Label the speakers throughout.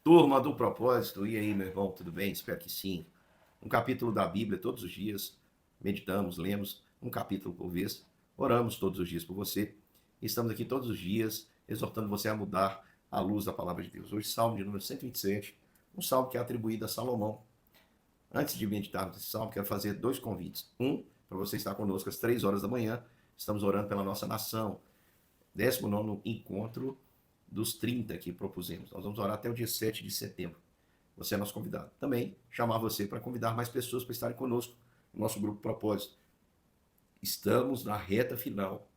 Speaker 1: Turma do propósito, e aí, meu irmão, tudo bem? Espero que sim. Um capítulo da Bíblia todos os dias, meditamos, lemos um capítulo por vez, oramos todos os dias por você. Estamos aqui todos os dias exortando você a mudar à luz da palavra de Deus. Hoje, Salmo de número 127, um salmo que é atribuído a Salomão. Antes de meditarmos nesse salmo, quero fazer dois convites. Um, para você estar conosco às 3 horas da manhã, estamos orando pela nossa nação. 19º encontro dos 30 que propusemos. Nós vamos orar até o dia 7 de setembro. Você é nosso convidado. Também chamar você para convidar mais pessoas para estarem conosco no nosso grupo Propósito. Estamos na reta final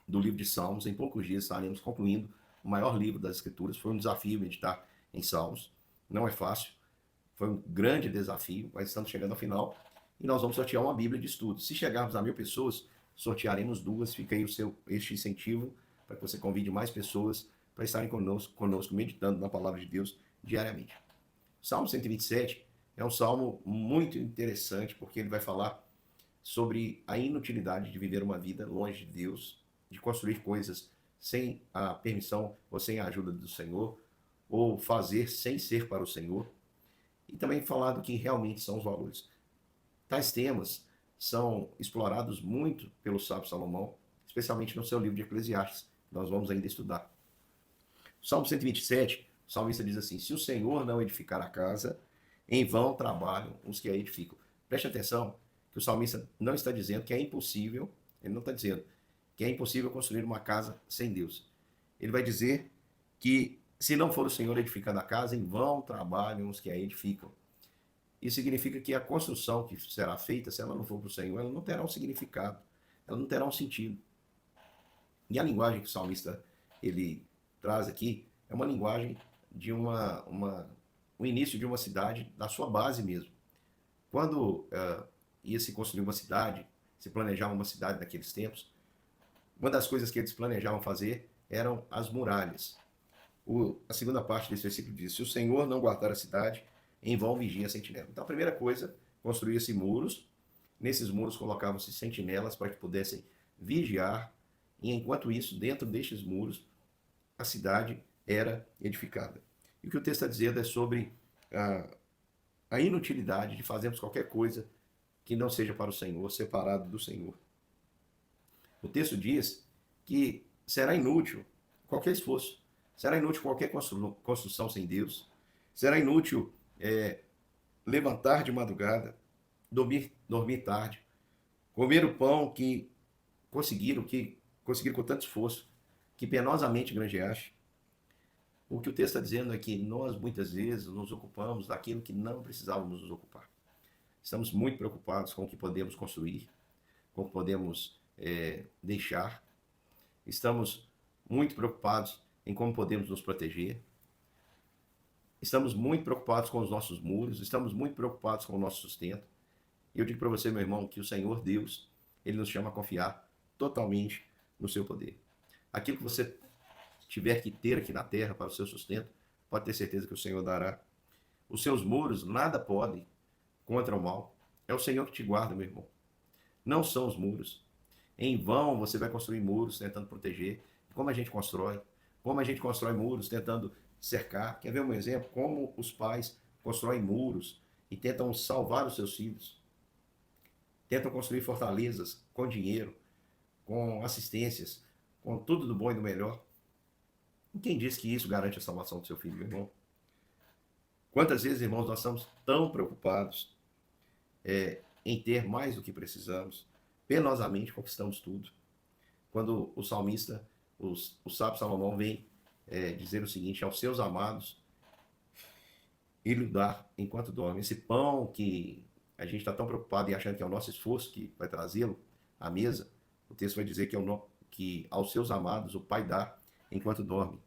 Speaker 1: do livro de Salmos. Em poucos dias estaremos concluindo o maior livro das Escrituras. Foi um desafio meditar em Salmos. Não é fácil. Foi um grande desafio, mas estamos chegando ao final. E nós vamos sortear uma Bíblia de estudo. Se chegarmos a 1.000 pessoas, sortearemos duas. Fica aí este incentivo para que você convide mais pessoas para estarem conosco meditando na palavra de Deus diariamente. O Salmo 127 é um salmo muito interessante, porque ele vai falar sobre a inutilidade de viver uma vida longe de Deus, de construir coisas sem a permissão ou sem a ajuda do Senhor, ou fazer sem ser para o Senhor, e também falar do que realmente são os valores. Tais temas são explorados muito pelo sábio Salomão, especialmente no seu livro de Eclesiastes, que nós vamos ainda estudar. O Salmo 127, o salmista diz assim: se o Senhor não edificar a casa, em vão trabalham os que a edificam. Preste atenção que o salmista não está dizendo que é impossível, ele não está dizendo que é impossível construir uma casa sem Deus. Ele vai dizer que se não for o Senhor edificando a casa, em vão trabalham os que a edificam. Isso significa que a construção que será feita, se ela não for para o Senhor, ela não terá um significado, ela não terá um sentido. E a linguagem que o salmista ele traz aqui é uma linguagem de o início de uma cidade, da sua base mesmo. Quando ia se construir uma cidade, se planejava uma cidade naqueles tempos, uma das coisas que eles planejavam fazer eram as muralhas. A segunda parte desse versículo diz: se o Senhor não guardar a cidade, em vão vigia a sentinela. Então a primeira coisa, construía-se muros, nesses muros colocavam-se sentinelas para que pudessem vigiar, e enquanto isso, dentro destes muros, a cidade era edificada. E o que o texto está dizendo é sobre a inutilidade de fazermos qualquer coisa que não seja para o Senhor, separado do Senhor. O texto diz que será inútil qualquer esforço, será inútil qualquer construção sem Deus, será inútil levantar de madrugada, dormir tarde, comer o pão que conseguiram com tanto esforço, que penosamente granjeaste. O que o texto está dizendo é que nós muitas vezes nos ocupamos daquilo que não precisávamos nos ocupar. Estamos muito preocupados com o que podemos construir, com o que podemos deixar. Estamos muito preocupados em como podemos nos proteger. Estamos muito preocupados com os nossos muros, estamos muito preocupados com o nosso sustento. E eu digo para você, meu irmão, que o Senhor Deus, Ele nos chama a confiar totalmente no seu poder. Aquilo que você tiver que ter aqui na terra para o seu sustento, pode ter certeza que o Senhor dará. Os seus muros nada podem contra o mal. É o Senhor que te guarda, meu irmão. Não são os muros. Em vão você vai construir muros tentando proteger. Como a gente constrói? Como a gente constrói muros tentando cercar? Quer ver um exemplo? Como os pais constroem muros e tentam salvar os seus filhos. Tentam construir fortalezas com dinheiro, com assistências, com tudo do bom e do melhor. E quem diz que isso garante a salvação do seu filho, meu irmão? Quantas vezes, irmãos, nós estamos tão preocupados em ter mais do que precisamos, penosamente conquistamos tudo. Quando o salmista, o sábio Salomão vem dizer o seguinte: aos seus amados, ele dá enquanto dorme. Esse pão que a gente está tão preocupado em achando que é o nosso esforço que vai trazê-lo à mesa, o texto vai dizer que aos seus amados o Pai dá enquanto dorme.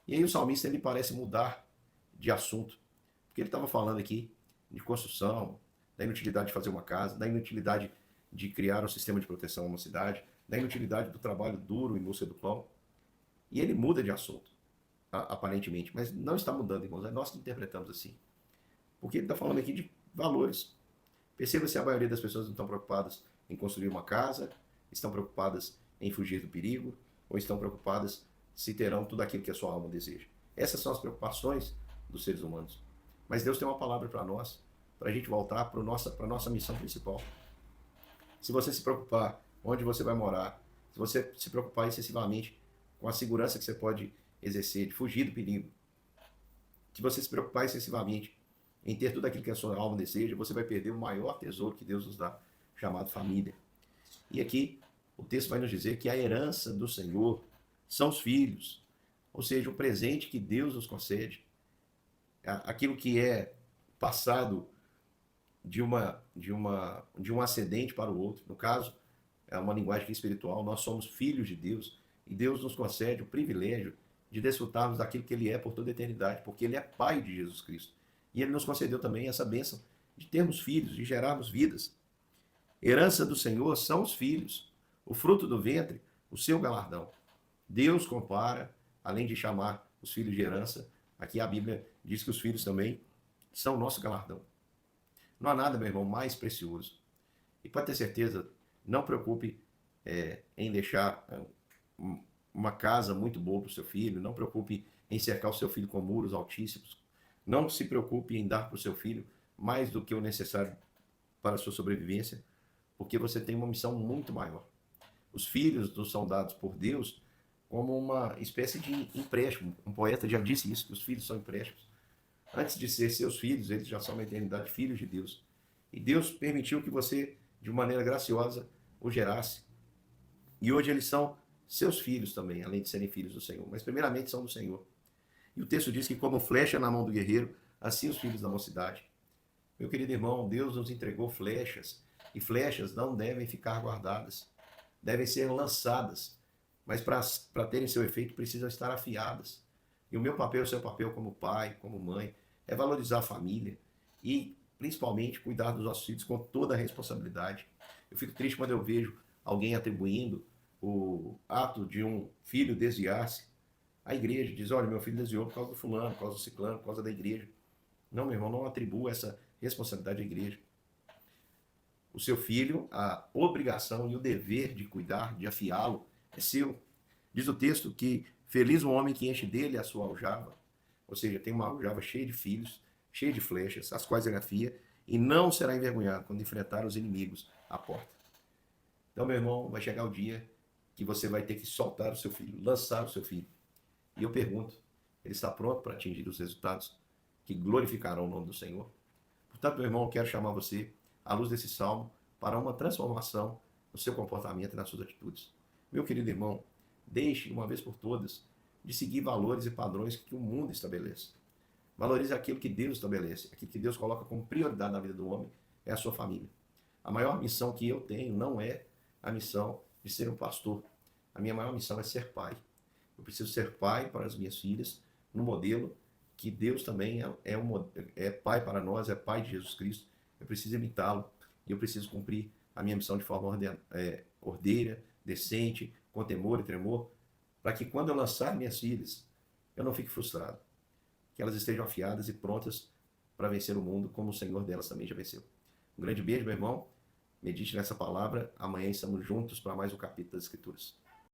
Speaker 1: E aí o salmista ele parece mudar de assunto, porque ele estava falando aqui de construção, da inutilidade de fazer uma casa, da inutilidade de criar um sistema de proteção a uma cidade, da inutilidade do trabalho duro em busca do pão. E ele muda de assunto, aparentemente, mas não está mudando, irmãos, é nós que interpretamos assim. Porque ele está falando aqui de valores. Perceba se a maioria das pessoas não estão preocupadas em construir uma casa, estão preocupadas em fugir do perigo, ou estão preocupadas se terão tudo aquilo que a sua alma deseja. Essas são as preocupações dos seres humanos. Mas Deus tem uma palavra para nós, para a gente voltar para a nossa missão principal. Se você se preocupar onde você vai morar, se você se preocupar excessivamente com a segurança que você pode exercer, de fugir do perigo, se você se preocupar excessivamente em ter tudo aquilo que a sua alma deseja, você vai perder o maior tesouro que Deus nos dá, chamado família. E aqui o texto vai nos dizer que a herança do Senhor são os filhos, ou seja, o presente que Deus nos concede, aquilo que é passado de um ascendente para o outro. No caso, é uma linguagem espiritual, nós somos filhos de Deus e Deus nos concede o privilégio de desfrutarmos daquilo que Ele é por toda a eternidade, porque Ele é Pai de Jesus Cristo. E Ele nos concedeu também essa bênção de termos filhos, de gerarmos vidas. Herança do Senhor são os filhos, o fruto do ventre, o seu galardão. Deus compara, além de chamar os filhos de herança, aqui a Bíblia diz que os filhos também são o nosso galardão. Não há nada, meu irmão, mais precioso. E pode ter certeza, não preocupe em deixar uma casa muito boa para o seu filho, não preocupe em cercar o seu filho com muros altíssimos, não se preocupe em dar para o seu filho mais do que o necessário para a sua sobrevivência, porque você tem uma missão muito maior. Os filhos nos são dados por Deus como uma espécie de empréstimo. Um poeta já disse isso, que os filhos são empréstimos. Antes de ser seus filhos, eles já são na eternidade filhos de Deus. E Deus permitiu que você, de maneira graciosa, o gerasse. E hoje eles são seus filhos também, além de serem filhos do Senhor. Mas primeiramente são do Senhor. E o texto diz que como flecha na mão do guerreiro, assim os filhos da mocidade. Meu querido irmão, Deus nos entregou flechas. E flechas não devem ficar guardadas. Devem ser lançadas. Mas para terem seu efeito, precisam estar afiadas. E o meu papel, o seu papel como pai, como mãe, é valorizar a família e, principalmente, cuidar dos nossos filhos com toda a responsabilidade. Eu fico triste quando eu vejo alguém atribuindo o ato de um filho desviar-se à igreja. Diz, olha, meu filho desviou por causa do fulano, por causa do ciclano, por causa da igreja. Não, meu irmão, não atribua essa responsabilidade à igreja. O seu filho, a obrigação e o dever de cuidar, de afiá-lo, é seu. Diz o texto que feliz o homem que enche dele a sua aljava, ou seja, tem uma aljava cheia de filhos, cheia de flechas, as quais ele afia, e não será envergonhado quando enfrentar os inimigos à porta. Então, meu irmão, vai chegar o dia que você vai ter que soltar o seu filho, lançar o seu filho. E eu pergunto, ele está pronto para atingir os resultados que glorificarão o nome do Senhor? Portanto, meu irmão, eu quero chamar você, à luz desse salmo, para uma transformação no seu comportamento e nas suas atitudes. Meu querido irmão, deixe, uma vez por todas, de seguir valores e padrões que o mundo estabelece. Valorize aquilo que Deus estabelece, aquilo que Deus coloca como prioridade na vida do homem, é a sua família. A maior missão que eu tenho não é a missão de ser um pastor. A minha maior missão é ser pai. Eu preciso ser pai para as minhas filhas, no modelo que Deus também é pai para nós, é pai de Jesus Cristo. Eu preciso imitá-lo e eu preciso cumprir a minha missão de forma ordeira, decente, com temor e tremor, para que quando eu lançar minhas filhas, eu não fique frustrado. Que elas estejam afiadas e prontas para vencer o mundo, como o Senhor delas também já venceu. Um grande beijo, meu irmão. Medite nessa palavra. Amanhã estamos juntos para mais um capítulo das Escrituras.